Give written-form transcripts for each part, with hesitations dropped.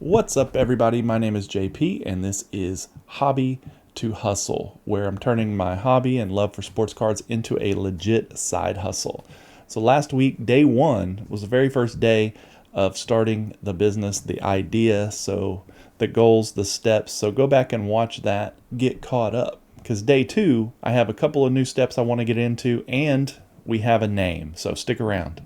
What's up, everybody? My name is JP, and this is Hobby to Hustle, where I'm turning my hobby and love for sports cards into a legit side hustle. So last week, day one, was the very first day of starting the business, the idea, so the goals, the steps. So go back and watch that, get caught up. Because day two, I have a couple of new steps I want to get into, and we have a name. So stick around.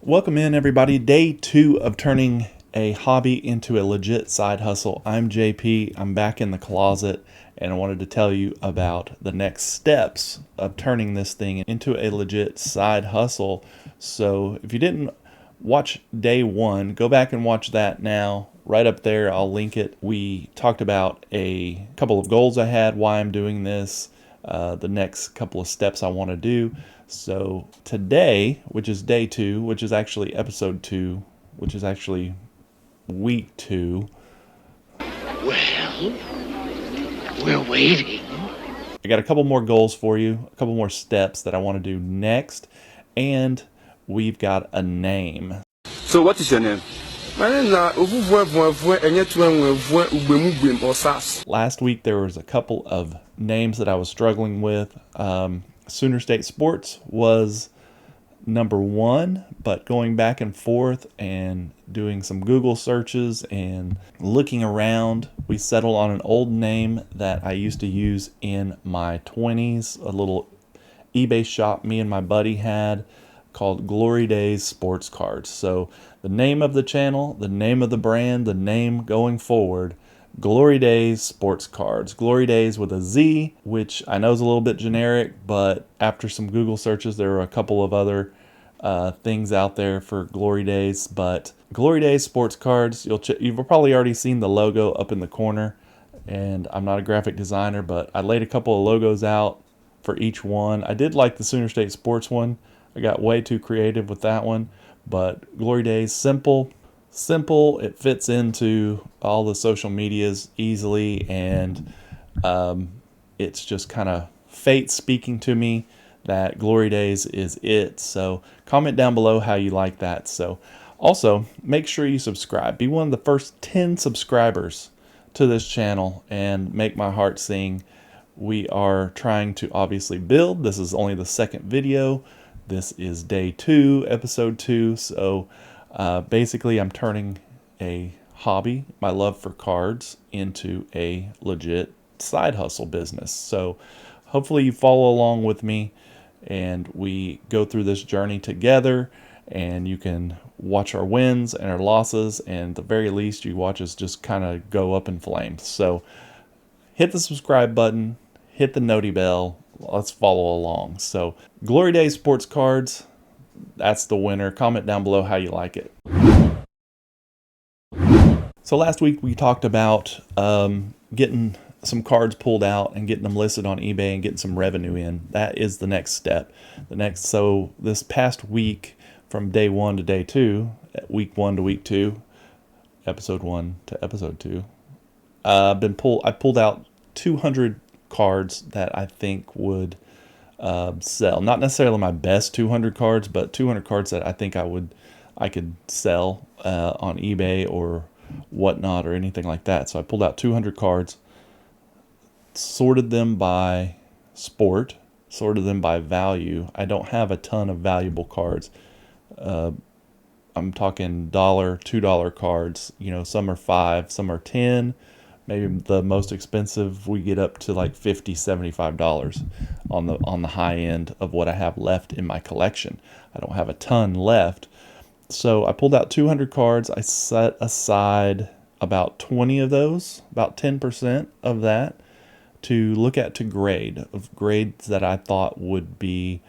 Welcome in, everybody. Day two of turning a hobby into a legit side hustle. I'm JP. I'm back in the closet, and I wanted to tell you about the next steps of turning this thing into a legit side hustle. So if you didn't watch day one, go back and watch that now. Right up there, I'll link it. We talked about a couple of goals I had, why I'm doing this, the next couple of steps I want to do. So today, which is day two, which is actually episode two, which is actually week two. Well, we're waiting. I got a couple more goals for you, a couple more steps that I want to do next, and we've got a name. So what is your name? My name is Osas. Last week there was a couple of names that I was struggling with. Sooner State Sports was number one, but going back and forth and doing some Google searches and looking around, we settled on an old name that I used to use in my 20s, a little eBay shop me and my buddy had called Glory Days Sports Cards. So the name of the channel, the name of the brand, the name going forward, Glory Days Sports Cards. Glory Days with a Z, which I know is a little bit generic, but after some Google searches, there are a couple of other things out there for Glory Days. But Glory Days Sports Cards, you've probably already seen the logo up in the corner. And I'm not a graphic designer, but I laid a couple of logos out for each one. I did like the Sooner State Sports one. I got way too creative with that one. But Glory Days, simple, it fits into all the social medias easily, and it's just kind of fate speaking to me that Glory Days is it. So comment down below how you like that. So also make sure you subscribe. Be one of the first 10 subscribers to this channel and make my heart sing. We are trying to obviously build. This is only the second video. This is day two, episode two. So basically, I'm turning a hobby, my love for cards, into a legit side hustle business. So hopefully you follow along with me and we go through this journey together, and you can watch our wins and our losses, and at the very least you watch us just kind of go up in flames. So hit the subscribe button, hit the noti bell, let's follow along. So Glory Days Sports Cards, that's the winner. Comment down below how you like it. So last week we talked about getting some cards pulled out and getting them listed on eBay and getting some revenue in. That is the next step. So this past week, from day one to day two, week one to week two, episode one to episode two, I pulled out 200 cards that I think would sell. Not necessarily my best 200 cards, but 200 cards that I think I could sell on eBay or whatnot or anything like that. So I pulled out 200 cards, sorted them by sport, sorted them by value. I don't have a ton of valuable cards. I'm talking $1, $2 cards. You know, some are $5, some are $10. Maybe the most expensive we get up to like $50, $75 on the high end of what I have left in my collection. I don't have a ton left. So I pulled out 200 cards. I set aside about 20 of those, about 10% of that, to look at to grade, of grades that I thought would be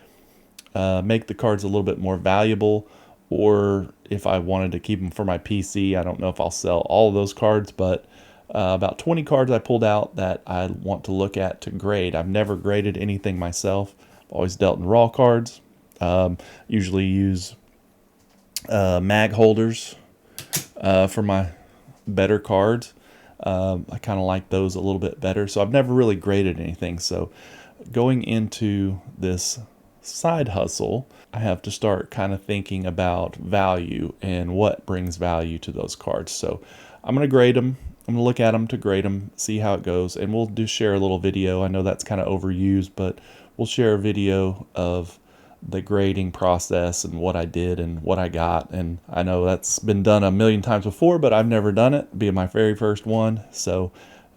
make the cards a little bit more valuable, or if I wanted to keep them for my PC. I don't know if I'll sell all of those cards, but about 20 cards I pulled out that I want to look at to grade. I've never graded anything myself. I've always dealt in raw cards. Usually use mag holders for my better cards. I kind of like those a little bit better. So I've never really graded anything. So going into this side hustle, I have to start kind of thinking about value and what brings value to those cards. So I'm going to grade them. I'm going to look at them to grade them, see how it goes, and we'll do share a little video. I know that's kind of overused, but we'll share a video of the grading process and what I did and what I got. And I know that's been done a million times before, but I've never done it. It'll be my very first one. So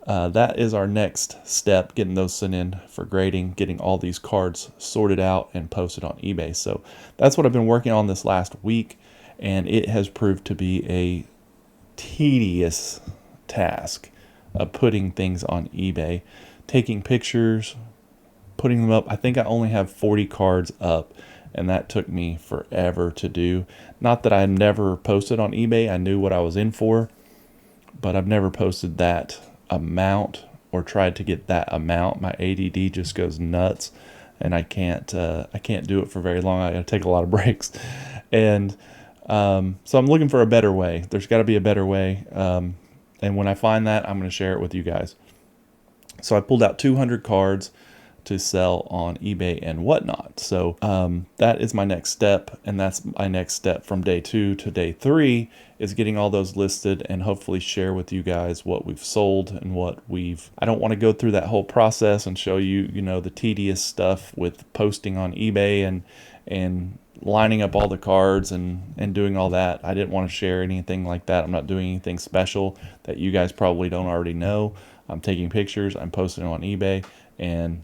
that is our next step, getting those sent in for grading, getting all these cards sorted out and posted on eBay. So that's what I've been working on this last week, and it has proved to be a tedious task of putting things on eBay, taking pictures, putting them up. I think I only have 40 cards up, and that took me forever to do. Not that I never posted on eBay. I knew what I was in for, but I've never posted that amount or tried to get that amount. My ADD just goes nuts, and I can't do it for very long. I gotta take a lot of breaks, and so I'm looking for a better way. There's got to be a better way, and when I find that, I'm going to share it with you guys. So I pulled out 200 cards to sell on eBay and whatnot. So that is my next step, and that's my next step from day 2 to day 3 is getting all those listed and hopefully share with you guys what we've sold and what we've. I don't want to go through that whole process and show you, the tedious stuff with posting on eBay and lining up all the cards and doing all that. I didn't want to share anything like that. I'm not doing anything special that you guys probably don't already know. I'm taking pictures, I'm posting them on eBay, and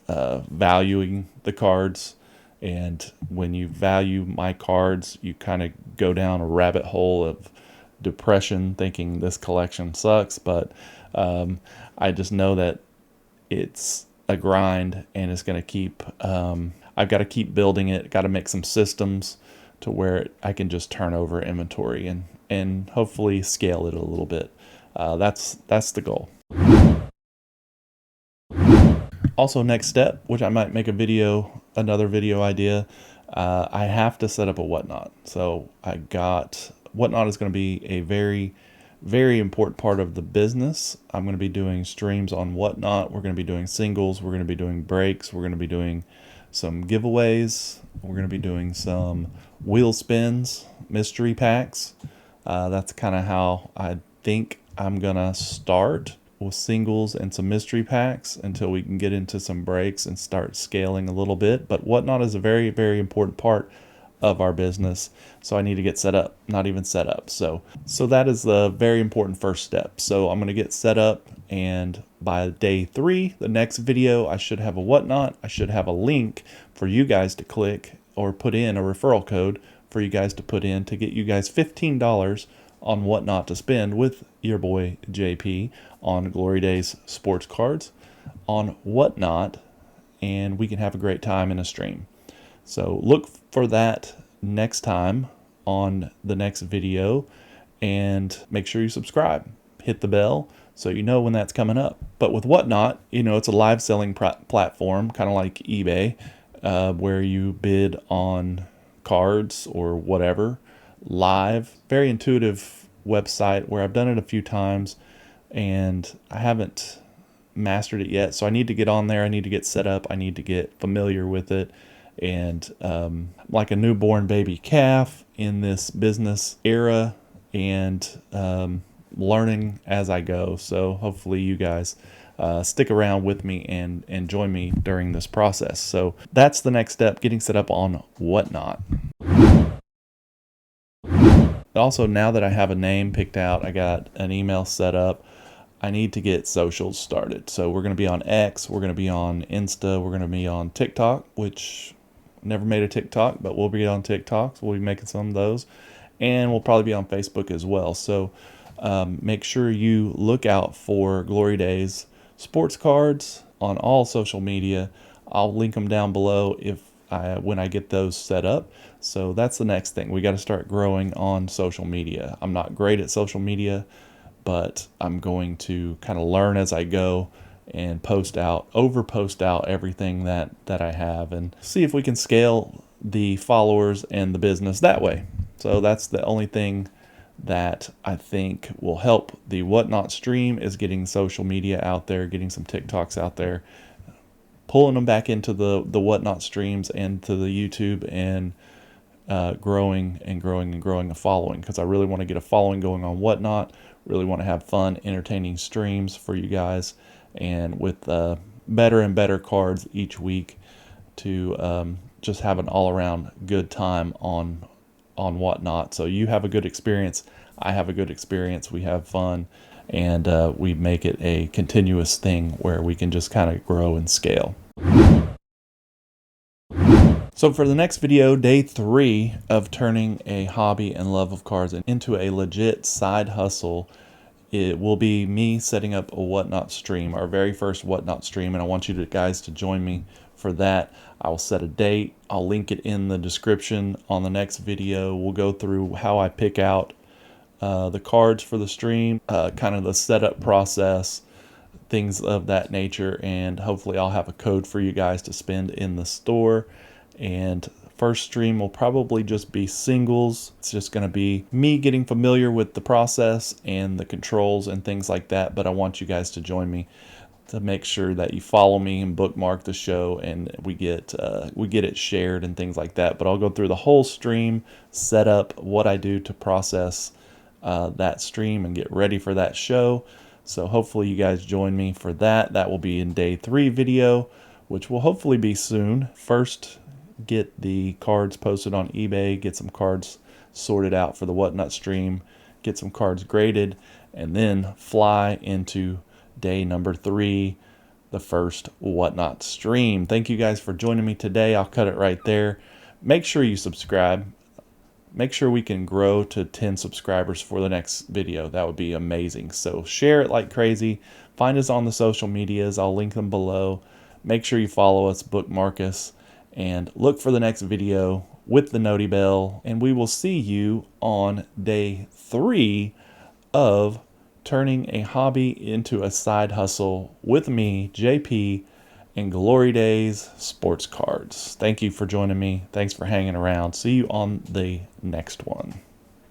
valuing the cards. And when you value my cards, you kind of go down a rabbit hole of depression thinking this collection sucks. But I just know that it's a grind, and it's going to keep I've got to keep building it. Got to make some systems to where I can just turn over inventory and hopefully scale it a little bit. That's the goal. Also, next step, which I might make another video idea, I have to set up a Whatnot. So Whatnot is going to be a very, very important part of the business. I'm going to be doing streams on Whatnot. We're going to be doing singles. We're going to be doing breaks. We're going to be doing some giveaways. We're going to be doing some wheel spins, mystery packs. That's kind of how I think I'm going to start, with singles and some mystery packs, until we can get into some breaks and start scaling a little bit. But Whatnot is a very, very important part of our business. So I need to get set up, not even set up. So that is the very important first step. So I'm going to get set up, and by day 3, the next video, I should have a Whatnot. I should have a link for you guys to click or put in a referral code for you guys to put in to get you guys $15 on Whatnot to spend with your boy JP on Glory Days sports cards on Whatnot, and we can have a great time in a stream. So look for that next time on the next video, and make sure you subscribe, hit the bell so you know when that's coming up. But with Whatnot, it's a live selling platform, kind of like eBay, where you bid on cards or whatever live. Very intuitive website where I've done it a few times, and I haven't mastered it yet. So I need to get on there. I need to get set up. I need to get familiar with it. And like a newborn baby calf in this business era, and learning as I go. So hopefully you guys stick around with me and join me during this process. So that's the next step, getting set up on Whatnot. Also, now that I have a name picked out, I got an email set up, I need to get socials started. So we're going to be on X, we're going to be on Insta, we're going to be on TikTok, which never made a TikTok, but we'll be on TikTok. So we'll be making some of those, and we'll probably be on Facebook as well. So make sure you look out for Glory Days sports cards on all social media. I'll link them down below when I get those set up. So that's the next thing. We got to start growing on social media. I'm not great at social media, but I'm going to kind of learn as I go and post out everything that I have, and see if we can scale the followers and the business that way. So that's the only thing that I think will help the Whatnot stream is getting social media out there, getting some TikToks out there, pulling them back into the Whatnot streams and to the YouTube, and growing and growing and growing a following, because I really want to get a following going on Whatnot. Really want to have fun, entertaining streams for you guys, and with better and better cards each week to just have an all-around good time on Whatnot. So you have a good experience, I have a good experience, we have fun, and we make it a continuous thing where we can just kind of grow and scale. So for the next video, day 3 of turning a hobby and love of cards into a legit side hustle, it will be me setting up a Whatnot stream, our very first Whatnot stream, and I want you guys to join me for that. I will set a date. I'll link it in the description on the next video. We'll go through how I pick out the cards for the stream, kind of the setup process, things of that nature, and hopefully I'll have a code for you guys to spend in the store. And first stream will probably just be singles. It's just going to be me getting familiar with the process and the controls and things like that, but I want you guys to join me to make sure that you follow me and bookmark the show, and we get it shared and things like that. But I'll go through the whole stream, set up what I do to process that stream and get ready for that show. So hopefully you guys join me for that. That will be in day 3 video, which will hopefully be soon. First, get the cards posted on eBay, get some cards sorted out for the Whatnot stream, get some cards graded, and then fly into day number 3, the first Whatnot stream. Thank you guys for joining me today. I'll cut it right there. Make sure you subscribe. Make sure we can grow to 10 subscribers for the next video. That would be amazing. So share it like crazy. Find us on the social medias. I'll link them below. Make sure you follow us, bookmark us, and look for the next video with the noti bell. And we will see you on day 3 of turning a hobby into a side hustle with me, JP, and Glory Days Sports Cards. Thank you for joining me. Thanks for hanging around. See you on the next one.